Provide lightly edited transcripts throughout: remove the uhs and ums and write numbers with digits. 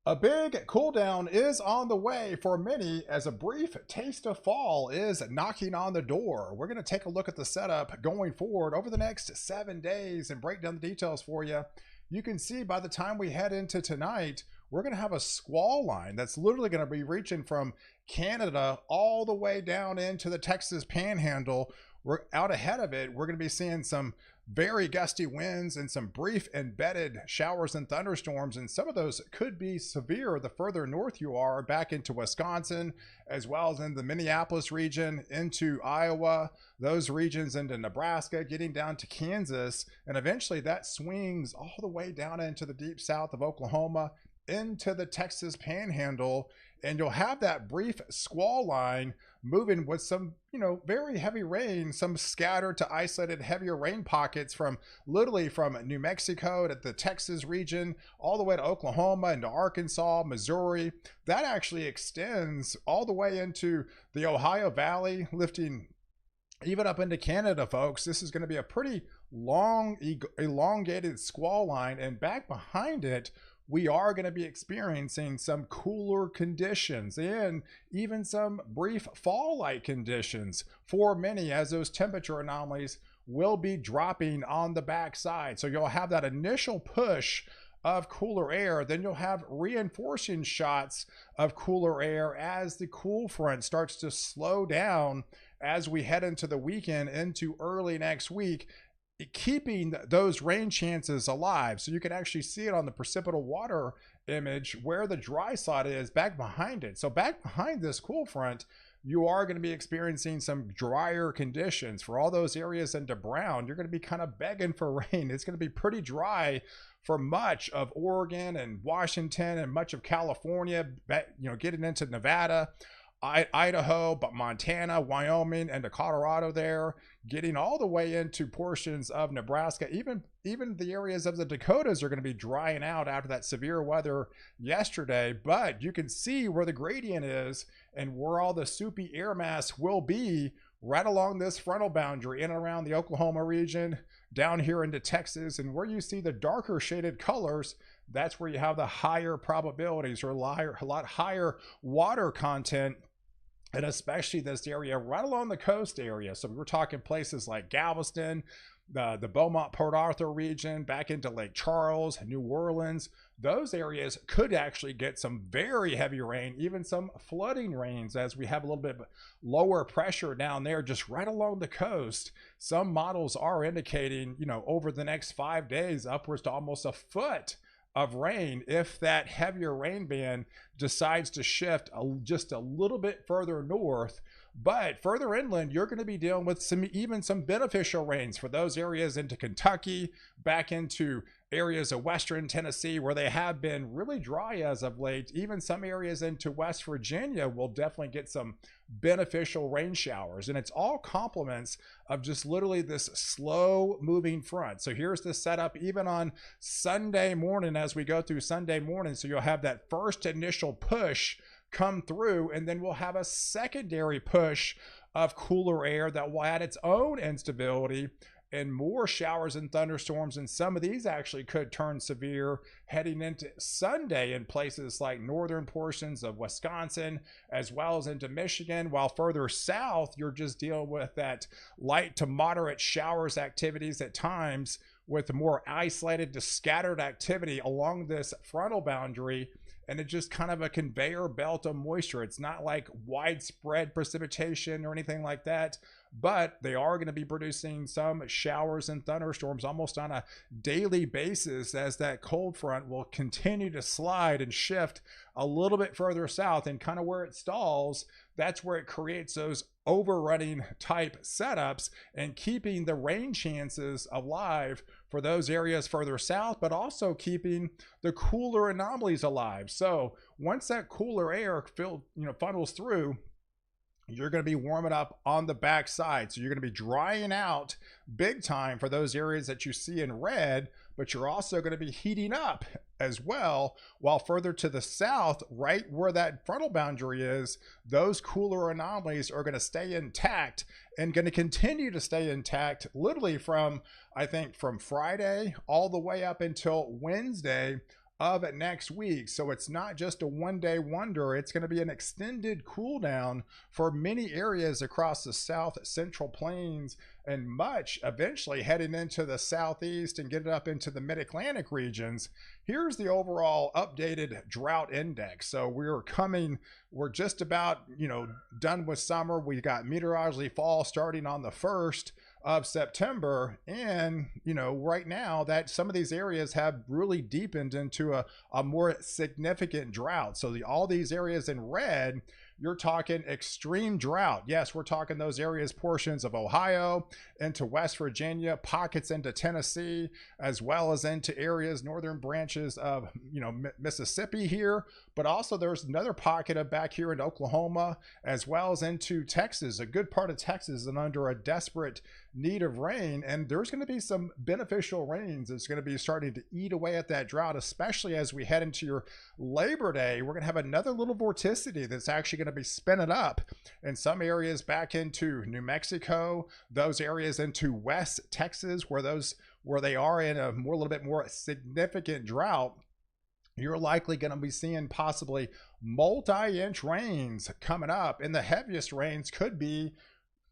A big cool down is on the way for many as a brief taste of fall is knocking on the door. We're going to take a look at the setup going forward over the next 7 days and break down the details for you. You can see by the time we head into tonight, we're going to have a squall line that's literally going to be reaching from Canada all the way down into the Texas panhandle. We're out ahead of it. We're going to be seeing some very gusty winds and some brief embedded showers and thunderstorms, and some of those could be severe the further north you are, back into Wisconsin, as well as in the Minneapolis region, into Iowa, those regions into Nebraska, getting down to Kansas, and eventually that swings all the way down into the deep south of Oklahoma, into the Texas panhandle, and you'll have that brief squall line moving with some, very heavy rain, some scattered to isolated heavier rain pockets from literally from New Mexico to the Texas region, all the way to Oklahoma and to Arkansas, Missouri. That actually extends all the way into the Ohio Valley, lifting even up into Canada, folks. This is going to be a pretty long, elongated squall line, and back behind it, we are going to be experiencing some cooler conditions and even some brief fall-like conditions for many, as those temperature anomalies will be dropping on the backside. So you'll have that initial push of cooler air, then you'll have reinforcing shots of cooler air as the cool front starts to slow down as we head into the weekend, into early next week, keeping those rain chances alive. So you can actually see it on the precipitable water image where the dry spot is back behind it. So back behind this cool front, you are going to be experiencing some drier conditions for all those areas into brown. You're going to be kind of begging for rain. It's going to be pretty dry for much of Oregon and Washington and much of California, getting into Nevada, Idaho, but Montana, Wyoming, and to Colorado there, getting all the way into portions of Nebraska. Even the areas of the Dakotas are going to be drying out after that severe weather yesterday. But you can see where the gradient is and where all the soupy air mass will be right along this frontal boundary in and around the Oklahoma region, down here into Texas, and where you see the darker shaded colors, that's where you have the higher probabilities or a lot higher water content, and especially this area right along the coast area. So we're talking places like Galveston, the Beaumont, Port Arthur region, back into Lake Charles, New Orleans. Those areas could actually get some very heavy rain, even some flooding rains, as we have a little bit lower pressure down there just right along the coast. Some models are indicating, over the next 5 days, upwards to almost a foot of rain if that heavier rain band decides to shift just a little bit further north. But further inland, you're going to be dealing with some beneficial rains for those areas into Kentucky, back into areas of western Tennessee where they have been really dry as of late. Even some areas into West Virginia will definitely get some beneficial rain showers, and it's all complements of just literally this slow moving front. So here's the setup even on Sunday morning as we go through Sunday morning. So you'll have that first initial push come through, and then we'll have a secondary push of cooler air that will add its own instability and more showers and thunderstorms, and some of these actually could turn severe heading into Sunday in places like northern portions of Wisconsin, as well as into Michigan, while further south you're just dealing with that light to moderate showers activities at times, with more isolated to scattered activity along this frontal boundary. And it's just kind of a conveyor belt of moisture. It's not like widespread precipitation or anything like that, but they are going to be producing some showers and thunderstorms almost on a daily basis, as that cold front will continue to slide and shift a little bit further south, and kind of where it stalls, that's where it creates those overrunning type setups and keeping the rain chances alive for those areas further south, but also keeping the cooler anomalies alive. So once that cooler air funnels through, you're going to be warming up on the backside. So you're going to be drying out big time for those areas that you see in red, but you're also going to be heating up as well, while further to the south, right where that frontal boundary is, those cooler anomalies are going to stay intact and going to continue to stay intact literally from, I think, from Friday all the way up until Wednesday of next week. So it's not just a one-day wonder. It's going to be an extended cool down for many areas across the south central plains and much eventually heading into the southeast and get it up into the mid-Atlantic regions. Here's the overall updated drought index. So we're just about, done with summer. We got meteorology fall starting on the 1st of September. And, right now that some of these areas have really deepened into a more significant drought. So all these areas in red, you're talking extreme drought. Yes, we're talking those areas, portions of Ohio into West Virginia, pockets into Tennessee, as well as into areas, northern branches of, Mississippi here. But also there's another pocket of back here in Oklahoma, as well as into Texas. A good part of Texas is under a desperate need of rain. And there's going to be some beneficial rains. It's going to be starting to eat away at that drought, especially as we head into your Labor Day. We're going to have another little vorticity that's actually going to be spinning up in some areas back into New Mexico, those areas into West Texas, where they are in a little bit more significant drought. You're likely going to be seeing possibly multi-inch rains coming up, and the heaviest rains could be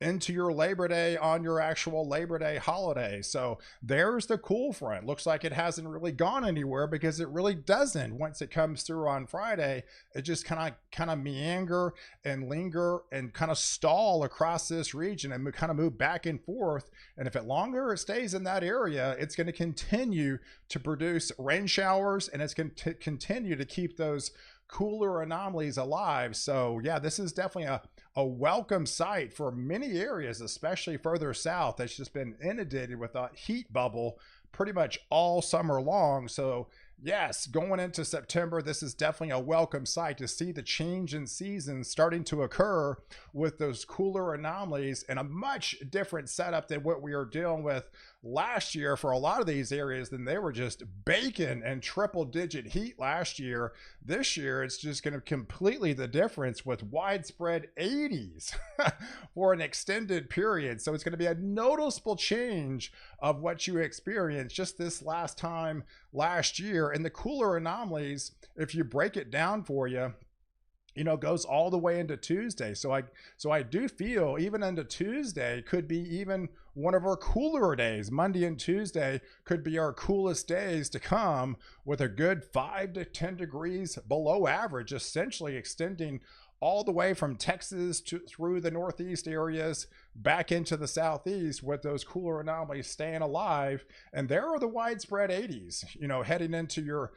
into your Labor Day on your actual Labor Day holiday. So there's the cool front. Looks like it hasn't really gone anywhere, because it really doesn't. Once it comes through on Friday, it just kind of meander and linger and kind of stall across this region and kind of move back and forth. And if it longer it stays in that area, it's going to continue to produce rain showers, and it's going to continue to keep those cooler anomalies alive. So yeah, this is definitely a welcome sight for many areas, especially further south, that's just been inundated with a heat bubble pretty much all summer long. So yes, going into September, this is definitely a welcome sight to see the change in seasons starting to occur with those cooler anomalies, and a much different setup than what we were dealing with last year for a lot of these areas. Then they were just baking and triple digit heat last year. This year, it's just going to completely the difference with widespread 80s for an extended period. So it's going to be a noticeable change of what you experienced just this last time last year. And the cooler anomalies, if you break it down for you, goes all the way into Tuesday. So I do feel even into Tuesday could be even one of our cooler days. Monday and Tuesday could be our coolest days to come, with a good 5 to 10 degrees below average, essentially extending all the way from Texas through the northeast areas back into the southeast, with those cooler anomalies staying alive. And there are the widespread 80s, heading into your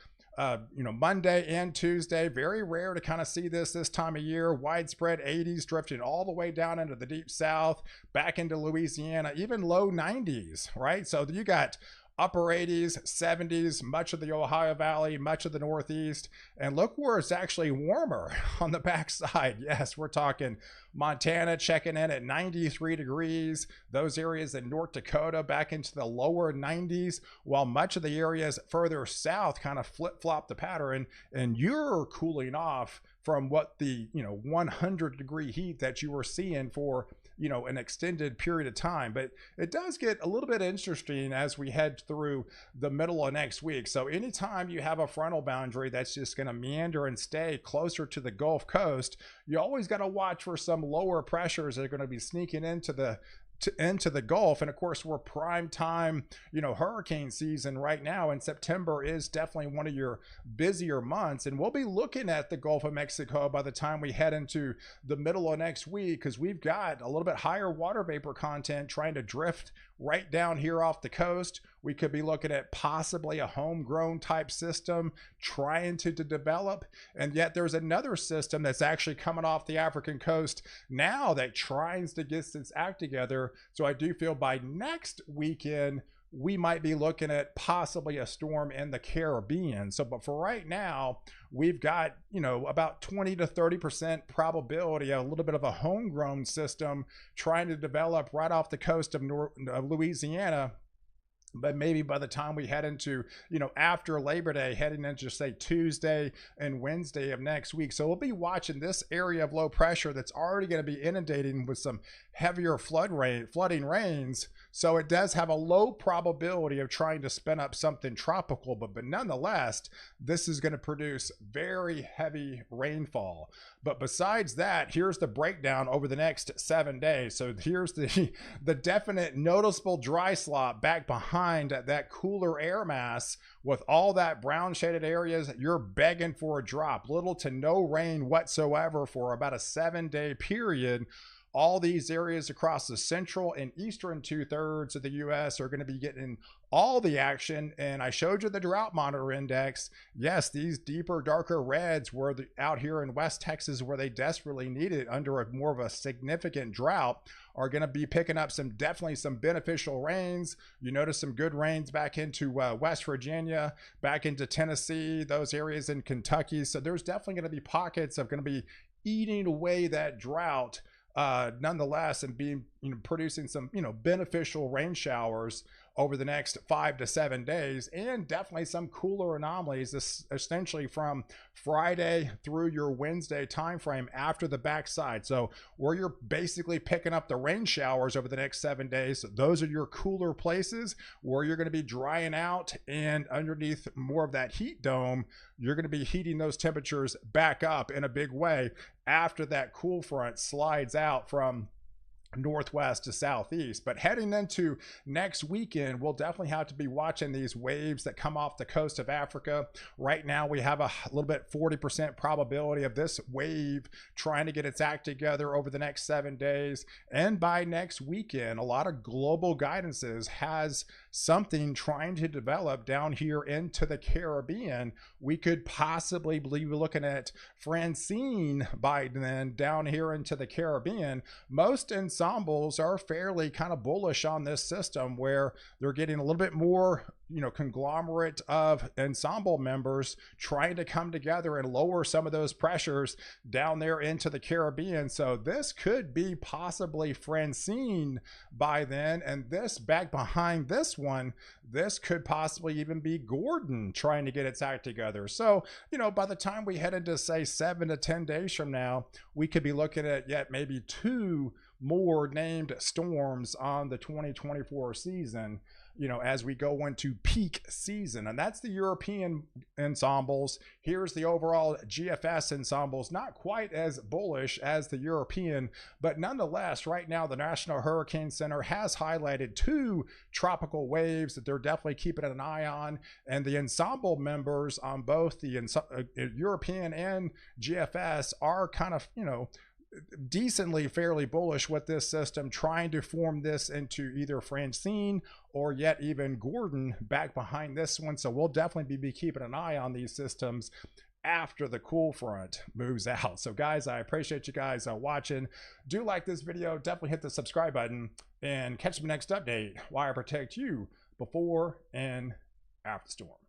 Monday and Tuesday. Very rare to kind of see this time of year. Widespread 80s drifting all the way down into the deep south, back into Louisiana, even low 90s, right? So you got upper 80s, 70s, much of the Ohio Valley, much of the Northeast. And look where it's actually warmer on the backside. Yes, we're talking Montana checking in at 93 degrees. Those areas in North Dakota back into the lower 90s, while much of the areas further south kind of flip-flop the pattern, and you're cooling off from what the 100-degree heat that you were seeing for an extended period of time. But it does get a little bit interesting as we head through the middle of next week. So anytime you have a frontal boundary that's just going to meander and stay closer to the Gulf Coast, you always got to watch for some lower pressures that are going to be sneaking into the Gulf. And of course, we're prime time, hurricane season right now, and September is definitely one of your busier months. And we'll be looking at the Gulf of Mexico by the time we head into the middle of next week, because we've got a little bit higher water vapor content trying to drift right down here off the coast. We could be looking at possibly a homegrown type system trying to develop. And yet there's another system that's actually coming off the African coast now that tries to get its act together. So I do feel by next weekend, we might be looking at possibly a storm in the Caribbean. So, but for right now, we've got, about 20 to 30% probability, a little bit of a homegrown system trying to develop right off the coast of Louisiana. but maybe by the time we head into, after Labor Day, heading into, say, Tuesday and Wednesday of next week. So we'll be watching this area of low pressure that's already going to be inundating with some heavier flooding rains. So it does have a low probability of trying to spin up something tropical, but nonetheless, this is going to produce very heavy rainfall. But besides that, here's the breakdown over the next 7 days. So here's the definite noticeable dry slot back behind that cooler air mass with all that brown shaded areas. You're begging for a drop, little to no rain whatsoever for about a 7-day period. All these areas across the central and eastern 2/3 of the U.S. are going to be getting all the action. And I showed you the drought monitor index. Yes, these deeper, darker reds were out here in West Texas where they desperately need it under more of a significant drought, are going to be picking up definitely some beneficial rains. You notice some good rains back into West Virginia, back into Tennessee, those areas in Kentucky. So there's definitely going to be pockets of going to be eating away that drought nonetheless, and being producing some beneficial rain showers over the next 5 to 7 days, and definitely some cooler anomalies, this essentially from Friday through your Wednesday timeframe after the backside. So where you're basically picking up the rain showers over the next 7 days, those are your cooler places where you're going to be drying out, and underneath more of that heat dome, you're going to be heating those temperatures back up in a big way after that cool front slides out from northwest to southeast. But heading into next weekend, we'll definitely have to be watching these waves that come off the coast of Africa. Right now we have a little bit 40% probability of this wave trying to get its act together over the next 7 days, and by next weekend a lot of global guidances has something trying to develop down here into the Caribbean. We could possibly be looking at Francine by then down here into the Caribbean. Most ensembles are fairly kind of bullish on this system, where they're getting a little bit more conglomerate of ensemble members trying to come together and lower some of those pressures down there into the Caribbean. So this could be possibly Francine by then, and this back behind this one, this could possibly even be Gordon trying to get its act together. So by the time we head into, say, 7 to 10 days from now, we could be looking at yet maybe 2 more named storms on the 2024 season, as we go into peak season. And that's the European ensembles. Here's the overall GFS ensembles, not quite as bullish as the European, but nonetheless, right now the National Hurricane Center has highlighted 2 tropical waves that they're definitely keeping an eye on. And the ensemble members on both the European and GFS are kind of, decently fairly bullish with this system, trying to form this into either Francine or yet even Gordon back behind this one. So we'll definitely be keeping an eye on these systems after the cool front moves out. So guys, I appreciate you guys watching. Do like this video, definitely hit the subscribe button, and catch the next update while I protect you before and after the storm.